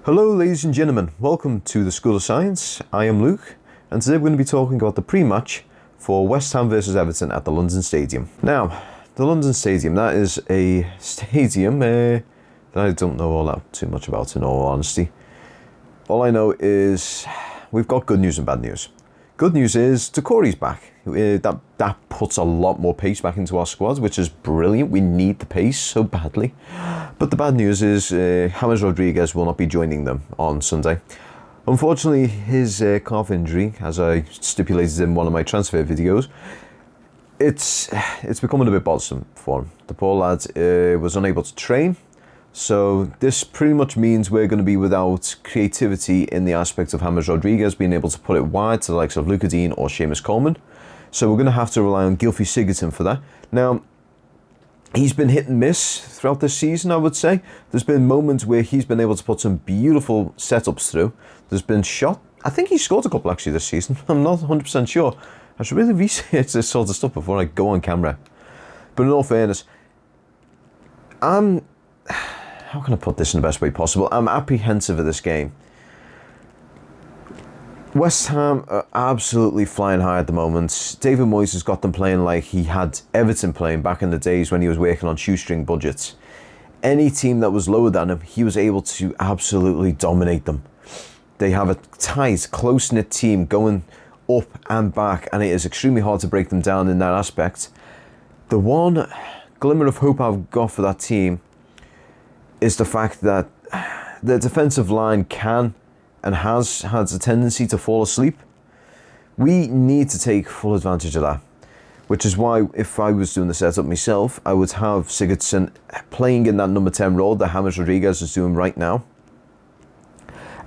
Hello ladies and gentlemen, welcome to the School of Science. I am Luke, and today we're going to be talking about the pre-match for West Ham versus Everton at the London Stadium. Now, the London Stadium, that is a stadium that I don't know all that too much about, in all honesty. All I know is we've got good news and bad news. Good news is Doucouré's back. That puts a lot more pace back into our squad, which is brilliant. We need the pace so badly. But the bad news is James Rodriguez will not be joining them on Sunday. Unfortunately, his calf injury, as I stipulated in one of my transfer videos, it's becoming a bit bothersome for him. The poor lad was unable to train. So this pretty much means we're going to be without creativity in the aspect of James Rodriguez being able to put it wide to the likes of Luca Dean or Seamus Coleman. So we're going to have to rely on Gylfi Sigurdsson for that. Now, he's been hit and miss throughout this season, I would say. There's been moments where he's been able to put some beautiful setups through. There's been I think he scored a couple actually this season. I'm not 100% sure. I should really research this sort of stuff before I go on camera. But in all fairness, how can I put this in the best way possible? I'm apprehensive of this game. West Ham are absolutely flying high at the moment. David Moyes has got them playing like he had Everton playing back in the days when he was working on shoestring budgets. Any team that was lower than him, he was able to absolutely dominate them. They have a tight, close-knit team going up and back, and it is extremely hard to break them down in that aspect. The one glimmer of hope I've got for that team is the fact that the defensive line can and has had a tendency to fall asleep. We need to take full advantage of that, which is why if I was doing the setup myself, I would have Sigurdsson playing in that number 10 role that James Rodriguez is doing right now,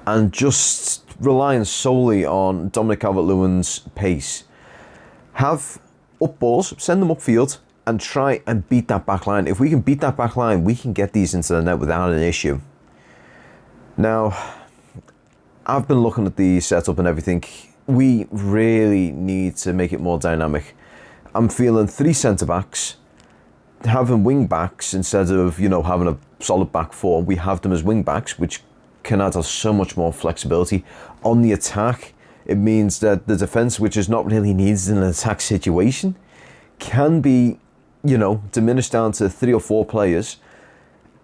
and just relying solely on Dominic Calvert-Lewin's pace. Have up balls, send them upfield, and try and beat that back line. If we can beat that back line, we can get these into the net without an issue. Now, I've been looking at the setup and everything. We really need to make it more dynamic. I'm feeling 3 centre-backs, having wing-backs instead of, having a solid back four. We have them as wing-backs, which can add us so much more flexibility. On the attack, it means that the defence, which is not really needed in an attack situation, can be diminished down to 3 or 4 players,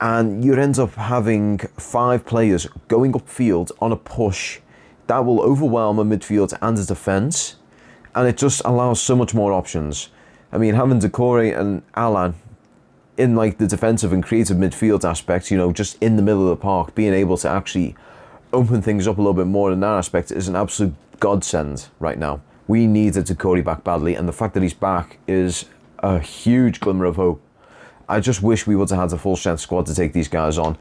and you end up having 5 players going upfield on a push that will overwhelm a midfield and a defence, and it just allows so much more options. I mean, having Doucouré and Alan in the defensive and creative midfield aspect, just in the middle of the park, being able to actually open things up a little bit more in that aspect is an absolute godsend right now. We need a Doucouré back badly, and the fact that he's back is a huge glimmer of hope. I just wish we would have had a full strength squad to take these guys on.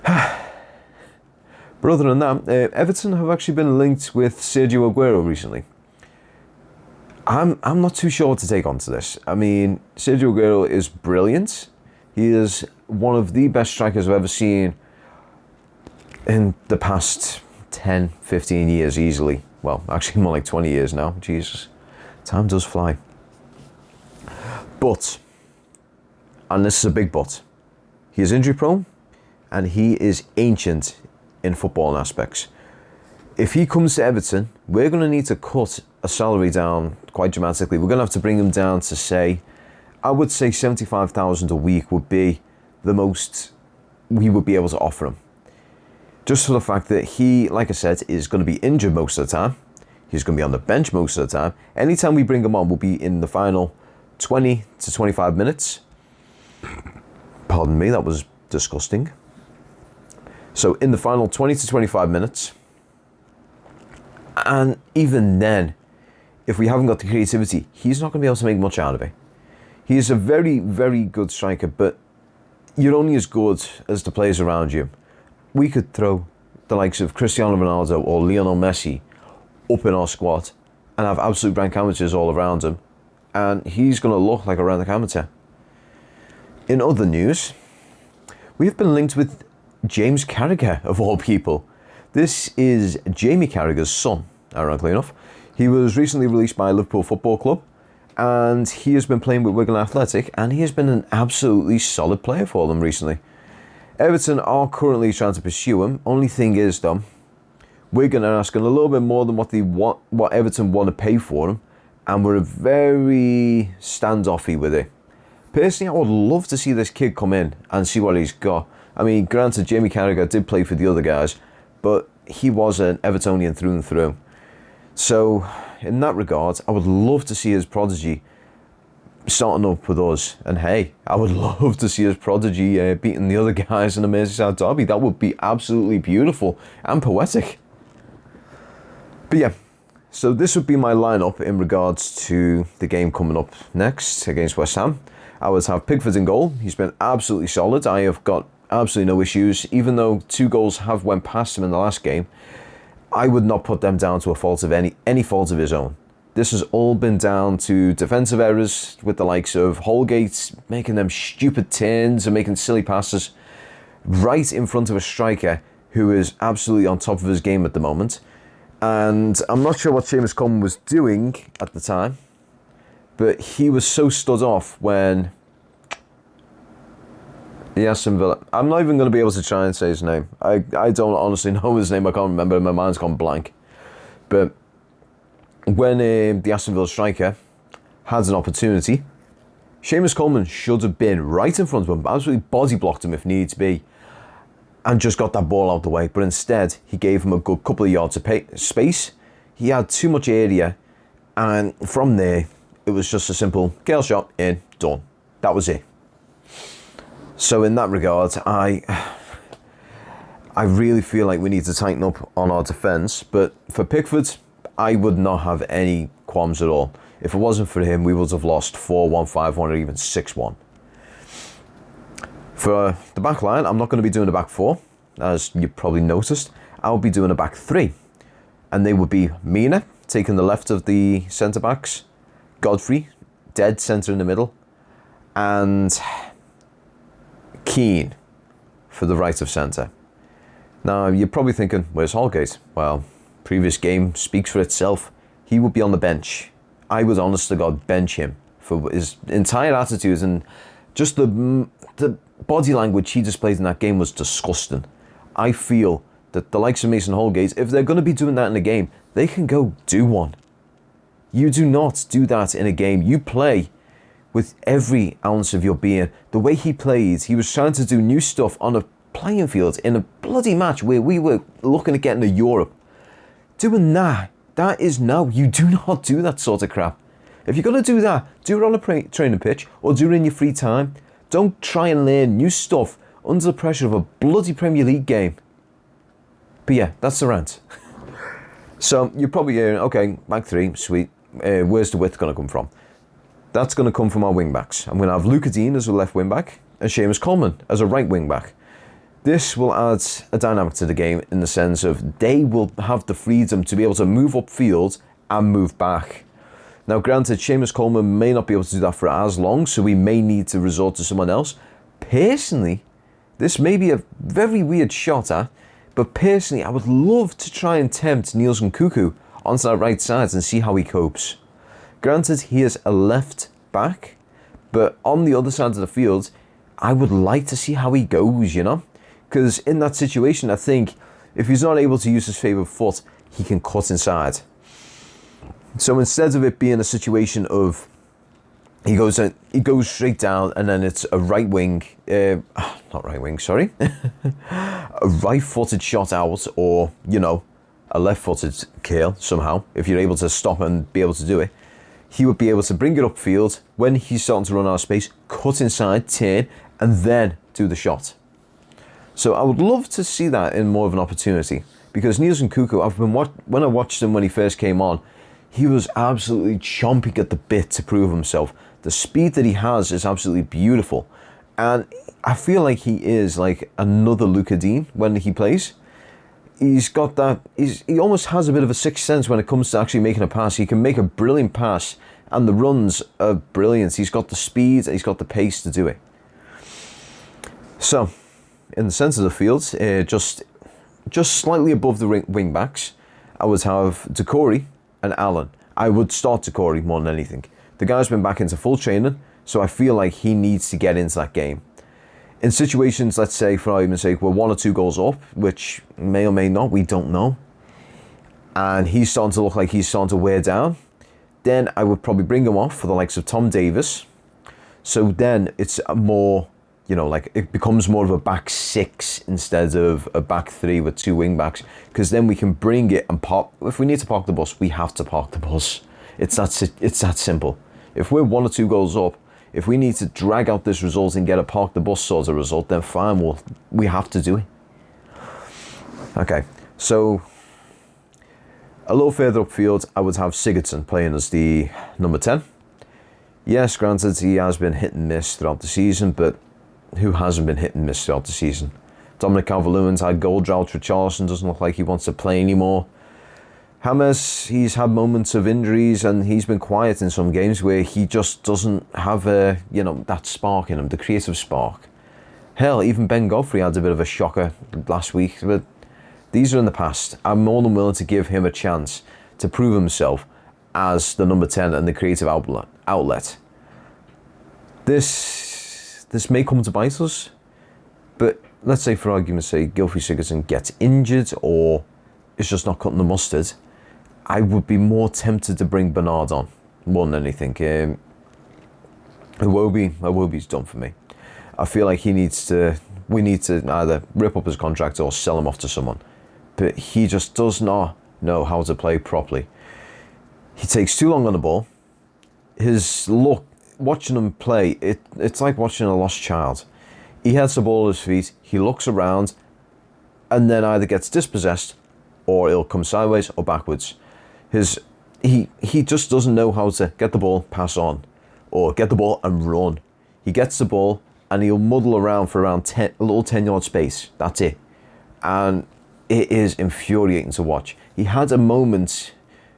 But other than that, Everton have actually been linked with Sergio Aguero recently. I'm not too sure what to take onto this. I mean, Sergio Aguero is brilliant. He is one of the best strikers I've ever seen in the past 10, 15 years easily. Well, actually more like 20 years now. Jesus, time does fly. But, and this is a big but, he is injury prone and he is ancient in football aspects. If he comes to Everton, we're going to need to cut a salary down quite dramatically. We're going to have to bring him down to I would say 75,000 a week would be the most we would be able to offer him. Just for the fact that he, like I said, is going to be injured most of the time. He's going to be on the bench most of the time. Anytime we bring him on, we'll be in the final 20 to 25 minutes. Pardon me, that was disgusting. So in the final 20 to 25 minutes, and even then, if we haven't got the creativity, he's not going to be able to make much out of it. He is a very, very good striker, but you're only as good as the players around you. We could throw the likes of Cristiano Ronaldo or Lionel Messi up in our squad and have absolute rank amateurs all around him, and he's going to look like a rank amateur. In other news, we've been linked with James Carragher, of all people. This is Jamie Carragher's son, ironically enough. He was recently released by Liverpool Football Club, and he has been playing with Wigan Athletic, and he has been an absolutely solid player for them recently. Everton are currently trying to pursue him. Only thing is, though, Wigan are asking a little bit more than what Everton want to pay for him, and we're very standoffy with it. Personally, I would love to see this kid come in and see what he's got. I mean, granted, Jamie Carragher did play for the other guys, but he was an Evertonian through and through. So, in that regard, I would love to see his prodigy starting up with us. And hey, I would love to see his prodigy beating the other guys in the Merseyside derby. That would be absolutely beautiful and poetic. But yeah, so this would be my lineup in regards to the game coming up next against West Ham. I would have Pickford in goal. He's been absolutely solid. I have got absolutely no issues. Even though 2 goals have went past him in the last game, I would not put them down to a fault of any fault of his own. This has all been down to defensive errors with the likes of Holgate making them stupid turns and making silly passes right in front of a striker who is absolutely on top of his game at the moment. And I'm not sure what Seamus Coleman was doing at the time, but he was so stood off when the Aston Villa... I'm not even going to be able to try and say his name. I don't honestly know his name. I can't remember. My mind's gone blank. But when the Aston Villa striker had an opportunity, Seamus Coleman should have been right in front of him, absolutely body blocked him if needs be, and just got that ball out the way. But instead, he gave him a good couple of yards of space. He had too much area, and from there, it was just a simple curl shot, in, done. That was it. So in that regard, I really feel like we need to tighten up on our defence. But for Pickford, I would not have any qualms at all. If it wasn't for him, we would have lost 4-1, 5-1, or even 6-1. For the back line, I'm not going to be doing a back 4, as you probably noticed. I'll be doing a back 3. And they would be Mina, taking the left of the centre-backs, Godfrey, dead centre in the middle, and Keane for the right of centre. Now, you're probably thinking, where's Holgate? Well, previous game speaks for itself. He would be on the bench. I would honest to God bench him for his entire attitudes, and just the body language he displayed in that game was disgusting. I feel that the likes of Mason Holgate, if they're going to be doing that in a game, they can go do one. You do not do that in a game. You play with every ounce of your being. The way he played, he was trying to do new stuff on a playing field in a bloody match where we were looking at getting to Europe. Doing that is no. You do not do that sort of crap. If you're going to do that, do it on a training pitch or do it in your free time. Don't try and learn new stuff under the pressure of a bloody Premier League game. But yeah, that's the rant. So you're probably hearing, okay, back 3, sweet. Where's the width going to come from? That's going to come from our wing backs. I'm going to have Luca Dean as a left wing back and Seamus Coleman as a right wing back. This will add a dynamic to the game in the sense of they will have the freedom to be able to move upfield and move back. Now, granted, Seamus Coleman may not be able to do that for as long, so we may need to resort to someone else. Personally, this may be a very weird shot but personally, I would love to try and tempt Niels Nkuku onto that right side and see how he copes. Granted, he is a left back, but on the other side of the field, I would like to see how he goes, you know? Because in that situation, I think if he's not able to use his favourite foot, he can cut inside. So instead of it being a situation of he goes straight down and then it's a right wing, not right wing, sorry, a right-footed shot out, or, you know, a left-footed curl somehow, if you're able to stop and be able to do it, he would be able to bring it upfield when he's starting to run out of space, cut inside, turn, and then do the shot. So I would love to see that in more of an opportunity, because Niels Nkuku, when I watched him when he first came on, he was absolutely chomping at the bit to prove himself. The speed that he has is absolutely beautiful. And I feel like he is like another Luca Dean when he plays. He's got that, he almost has a bit of a sixth sense when it comes to actually making a pass. He can make a brilliant pass and the runs are brilliant. He's got the speed, he's got the pace to do it. So, in the centre of the field, just slightly above the wing backs, I would have Decore and Allen. I would start Decore more than anything. The guy's been back into full training, so I feel like he needs to get into that game. In situations, let's say, for argument's sake, we're 1 or 2 goals up, which may or may not, we don't know, and he's starting to look like he's starting to wear down, then I would probably bring him off for the likes of Tom Davies. So then it's a more, like it becomes more of a back 6 instead of a back 3 with 2 wing backs, because then we can bring it and pop. If we need to park the bus, we have to park the bus. It's that simple. If we're 1 or 2 goals up, if we need to drag out this result and get a park the bus sort of result, then fine, we have to do it. Okay, so a little further upfield, I would have Sigurdsson playing as the number 10. Yes, granted, he has been hit and miss throughout the season, but who hasn't been hit and miss throughout the season? Dominic Calvert-Lewin's had goal drought. Richarlison doesn't look like he wants to play anymore. James, he's had moments of injuries and he's been quiet in some games where he just doesn't have that spark in him, the creative spark. Hell, even Ben Godfrey had a bit of a shocker last week, but these are in the past. I'm more than willing to give him a chance to prove himself as the number 10 and the creative outlet. This may come to bite us, but let's say for argument's sake, Gylfi Sigurdsson gets injured or is just not cutting the mustard. I would be more tempted to bring Bernard on more than anything. Iwobi's done for me. I feel like we need to either rip up his contract or sell him off to someone. But he just does not know how to play properly. He takes too long on the ball. His look, watching him play, it's like watching a lost child. He has the ball at his feet, he looks around, and then either gets dispossessed or it'll come sideways or backwards. He just doesn't know how to get the ball, pass on, or get the ball and run. He gets the ball and he'll muddle around for around a little 10-yard space. That's it. And it is infuriating to watch. He had a moment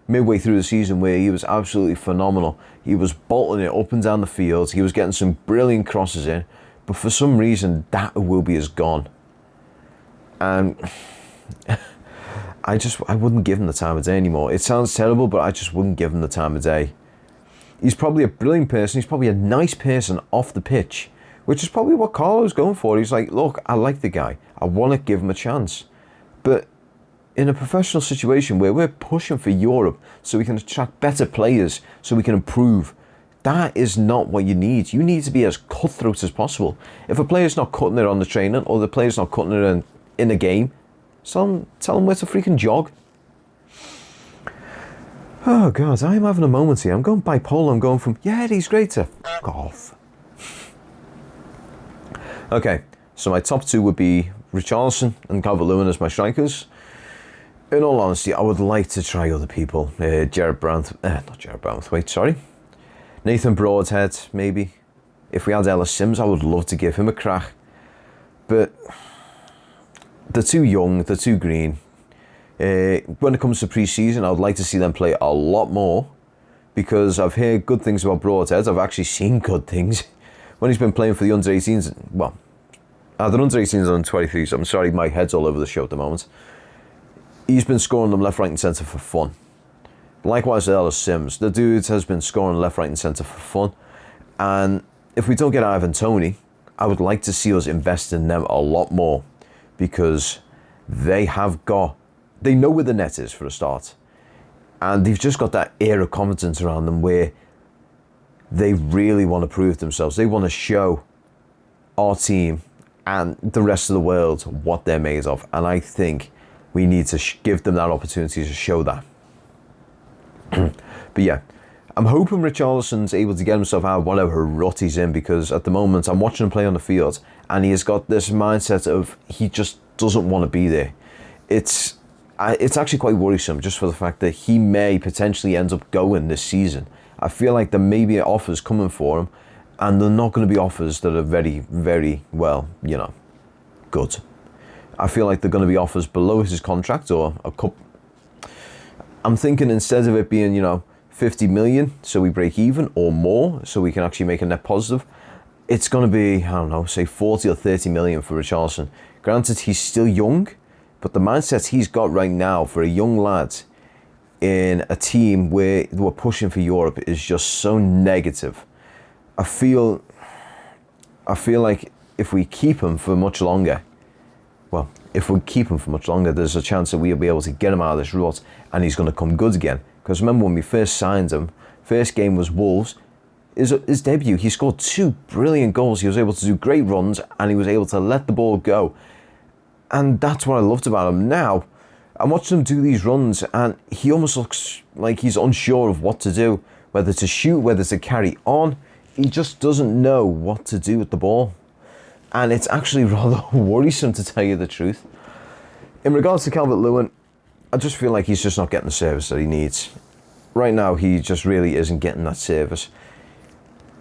midway through the season where he was absolutely phenomenal. He was bolting it up and down the field. He was getting some brilliant crosses in. But for some reason, that Iwobi is gone. And I wouldn't give him the time of day anymore. It sounds terrible, but I just wouldn't give him the time of day. He's probably a brilliant person. He's probably a nice person off the pitch, which is probably what Carlo's going for. He's like, look, I like the guy. I want to give him a chance. But in a professional situation where we're pushing for Europe so we can attract better players, so we can improve, that is not what you need. You need to be as cutthroat as possible. If a player's not cutting it on the training or the player's not cutting it in a game, tell him where to freaking jog. Oh God, I'm having a moment here. I'm going bipolar. I'm going from, yeah, he's great to fuck off. Okay, so my top 2 would be Richarlison and Calvert-Lewin as my strikers. In all honesty, I would like to try other people. Nathan Broadhead, maybe. If we had Ellis Sims, I would love to give him a crack. But they're too young, they're too green. When it comes to pre-season, I would like to see them play a lot more, because I've heard good things about Broadhead. I've actually seen good things when he's been playing for the under-18s. Well, the under-18s and under-23s. I'm sorry, my head's all over the show at the moment. He's been scoring them left, right and centre for fun. Likewise with Ellis Sims. The dude has been scoring left, right and centre for fun. And if we don't get Ivan Toney, I would like to see us invest in them a lot more, because they know where the net is for a start. And they've just got that air of confidence around them where they really want to prove themselves. They want to show our team and the rest of the world what they're made of. And I think we need to give them that opportunity to show that. But yeah, I'm hoping Richarlison's able to get himself out of whatever rut he's in, because at the moment I'm watching him play on the field and he has got this mindset of he just doesn't want to be there. It's actually quite worrisome, just for the fact that he may potentially end up going this season. I feel like there may be offers coming for him, and they're not going to be offers that are very, very, well, good. I feel like they're going to be offers below his contract, or a couple. I'm thinking instead of it being, 50 million, so we break even, or more, so we can actually make a net positive, it's going to be, I don't know, say 40 or 30 million for Richarlison. Granted, he's still young, but the mindset he's got right now for a young lad in a team where we're pushing for Europe is just so negative. I feel like if we keep him for much longer, there's a chance that we'll be able to get him out of this rut and he's going to come good again. Because remember when we first signed him, first game was Wolves, his debut, he scored 2 brilliant goals. He was able to do great runs and he was able to let the ball go. And that's what I loved about him. Now, I'm watching him do these runs and he almost looks like he's unsure of what to do, whether to shoot, whether to carry on. He just doesn't know what to do with the ball. And it's actually rather worrisome, to tell you the truth. In regards to Calvert-Lewin, I just feel like he's just not getting the service that he needs. Right now, he just really isn't getting that service.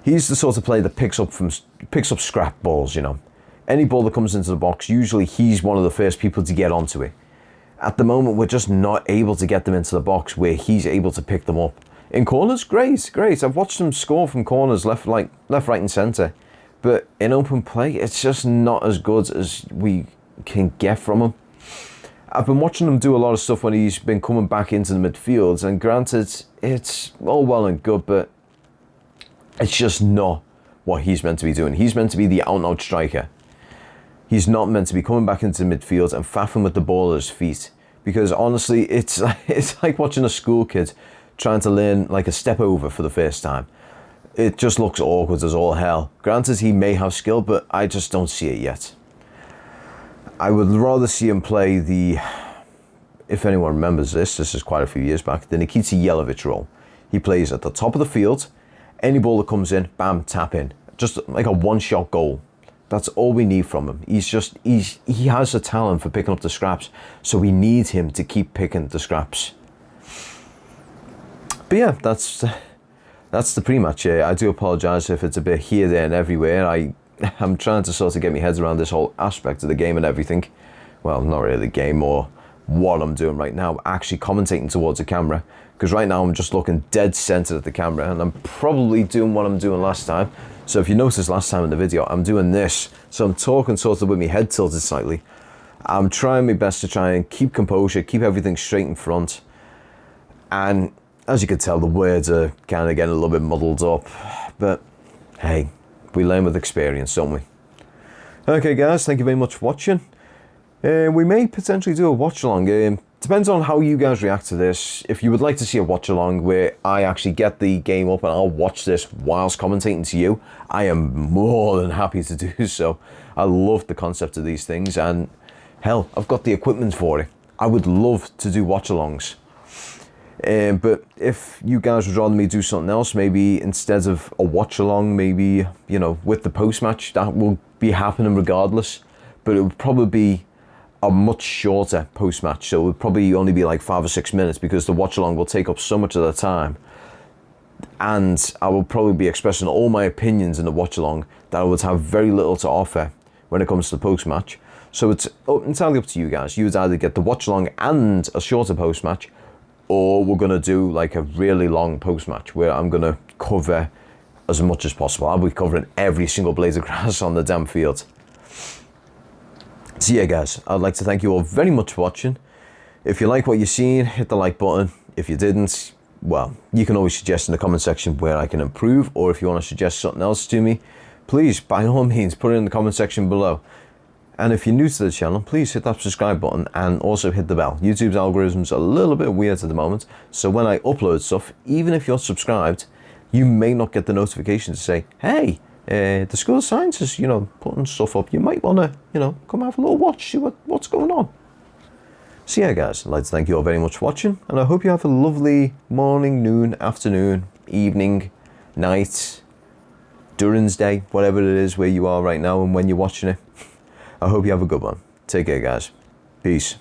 He's the sort of player that picks up scrap balls, you know. Any ball that comes into the box, usually he's one of the first people to get onto it. At the moment, we're just not able to get them into the box where he's able to pick them up. In corners, great. I've watched him score from corners, left, right and centre. But in open play, it's just not as good as we can get from him. I've been watching him do a lot of stuff when he's been coming back into the midfield. And granted, it's all well and good, but it's just not what he's meant to be doing. He's meant to be the out-and-out striker. He's not meant to be coming back into the midfield and faffing with the ball at his feet. Because honestly, it's like watching a school kid trying to learn like a step over for the first time. It just looks awkward as all hell. Granted, he may have skill, but I just don't see it yet. I would rather see him play if anyone remembers this is quite a few years back, the Nikita Jelavic role. He plays at the top of the field. Any ball that comes in, bam, tap in. Just like a one-shot goal. That's all we need from him. He has a talent for picking up the scraps, so we need him to keep picking the scraps. But yeah, that's the pre-match. I do apologise if it's a bit here, there and everywhere. I'm trying to sort of get my head around this whole aspect of the game and everything. Well, not really the game or what I'm doing right now, actually commentating towards the camera. Because right now I'm just looking dead centre at the camera and I'm probably doing what I'm doing last time. So if you noticed last time in the video, I'm doing this. So I'm talking sort of with my head tilted slightly. I'm trying my best to try and keep composure, keep everything straight in front. And as you can tell, the words are kind of getting a little bit muddled up. But hey, we learn with experience, don't we? Okay guys, thank you very much for watching. We may potentially do a watch along. Depends on how you guys react to this. If you would like to see a watch along where I actually get the game up and I'll watch this whilst commentating to you, I am more than happy to do so. I love the concept of these things and hell, I've got the equipment for it. I would love to do watch alongs. But if you guys would rather me do something else, maybe instead of a watch along, maybe, you know, with the post match, that will be happening regardless. But it would probably be a much shorter post match, so it would probably only be like 5 or 6 minutes because the watch along will take up so much of the time. And I will probably be expressing all my opinions in the watch along that I would have very little to offer when it comes to the post match. So it's entirely up to you guys. You would either get the watch along and a shorter post match, or we're going to do like a really long post match where I'm going to cover as much as possible. I'll be covering every single blade of grass on the damn field. So yeah guys, I'd like to thank you all very much for watching. If you like what you're seeing, hit the like button. If you didn't, well, you can always suggest in the comment section where I can improve, or if you want to suggest something else to me, please, by all means, put it in the comment section below. And if you're new to the channel, please hit that subscribe button and also hit the bell. YouTube's algorithm's a little bit weird at the moment, so when I upload stuff, even if you're subscribed, you may not get the notification to say, hey, the School of Science is, you know, putting stuff up. You might want to, you know, come have a little watch, see what's going on. So yeah guys, I'd like to thank you all very much for watching, and I hope you have a lovely morning, noon, afternoon, evening, night, Durin's Day, whatever it is where you are right now and when you're watching it. I hope you have a good one. Take care guys. Peace.